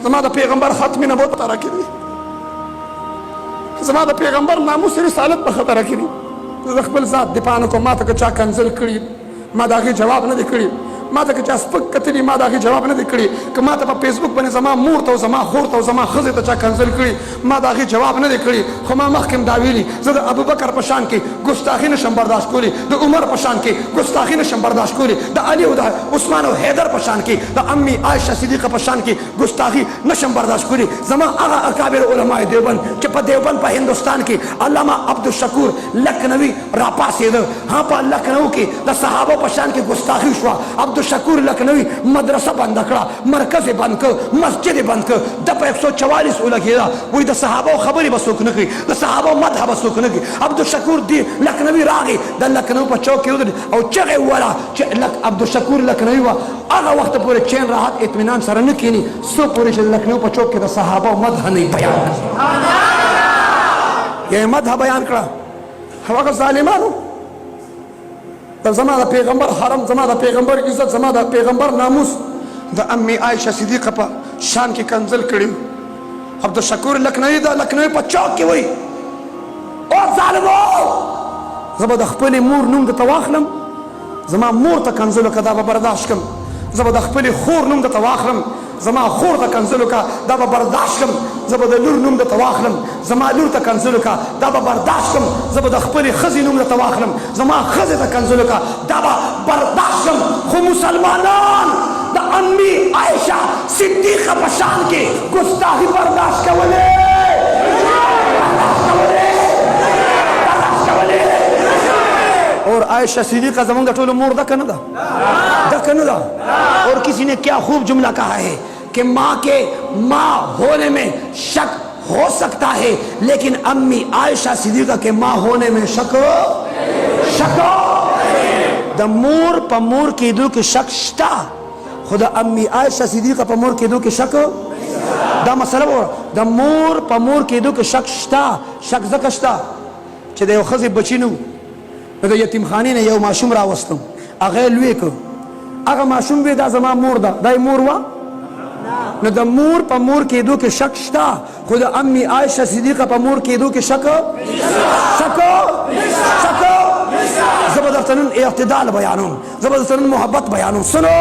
زما د پیغمبر ختم نبوت په خطره کې دی، زما د پیغمبر ناموس رسالت په خطره کې دی. زه د خپل ذات دفاع نه کوم. ما ته که چا کنځل کړي ما د هغې جواب نه دی کړي، ما ته که چا سپک کتلي ما د هغې جواب نه دی کړي، که ما ته په فیسبوک باندې زما مور ته او زما خور ته او زما ښځې ته چا کنځل کړي ما د هغې جواب نه دی کړي. خو ما مخکې هم دا ویلي زه د ابوبکر په شان کې ګستاخي نشم برداشت کولی، د عمر په شان کې ګستاخي نشم برداشت کولی، د علي او د عثمان او حیدر په شان کې، د امي عایشه صدیقه په شان کې ګستاخي نشم برداشت کولی. زما هغه اکابر علماء دیوبند چې په دیوبند په هندوستان کې علامه عبدالشکور لکھنوی راپاسېده، ها په لکھنؤ کې د صحابو په شان کې ګستاخي شوه. عبدالشکور لکھنوی مدرسه بند کړه، مرکز بند کړ، مسجد بند کړ، د په 144 ولګېده. وایي د صحابو خبرې به څوک نه کوي، د صحابو مدح به څوک نه کوي. عبدالشکور دی لکھنوی راغی د لکھنؤ په چوک کې ودرېد او چغې وویله چې عبدالشکور لکھنوی وه هغه وخته پورې چین راحت اطمینان سره نه کښېني څو پورې چې د لکھنؤ په چوک کې د صحابو مدح نه بیان کړي. یا یې مدح بیان کړه. هغه ظالمانو زما د پیغمبر حرم، زما د پیغمبر عزت، زما د پیغمبر ناموس د امي عایشه صدیقه په شان کې کنځل کړي. عبدالشکور لکھنوی د لکھنوی په چوک کې وایي او ظالمو زه به د خپلې مور نوم درته واخلم، زما مور ته کنځل وکړه دا به برداشت کړم. زه به د خپلې خور نوم درته واخلم، زما خور ته کنځل وکړه دا به برداشت کړم. زه به د لور نوم درته واخلم، زما لور ته کنځل وکړه دا به برداشت کړم. زه به د خپلې ښځې نوم درته واخلم، زما ښځې ته کنځل وکړه دا به برداشت کړم. خو مسلمانان د امي عایشه صدیقه په شان کې ګستاخي برداشت کولی اور عائشہ صدیقہ زمان ٹولو مور دا کنه دا اور کسی نے کیا خوب جملہ کہا ہے کہ ماں کے ماں ہونے میں شک ہو سکتا ہے لیکن امی عائشہ صدیقہ کے ماں ہونے میں شک دا مور پا مور کی دو کے شک شتا خدا امی عائشہ صدیقہ پا مور کی دو کے شک دا مسئلہ بورا دا مور پا مور کی دو کے شک شتا شک زکشتا چه دا یو خزی بچی نو نو د یتیم خانې نه یو ماشوم راوستم هغه لوی کړ هغه ماشوم وی دا زما مور ده دا مور وه نو د مور په مور کېدو کې شک شته خو د امي عایشه صدیقه په مور کېدو کې شک زه به درته نن اعتدال بیانوم زه به درته نن محبت بیانوم سنو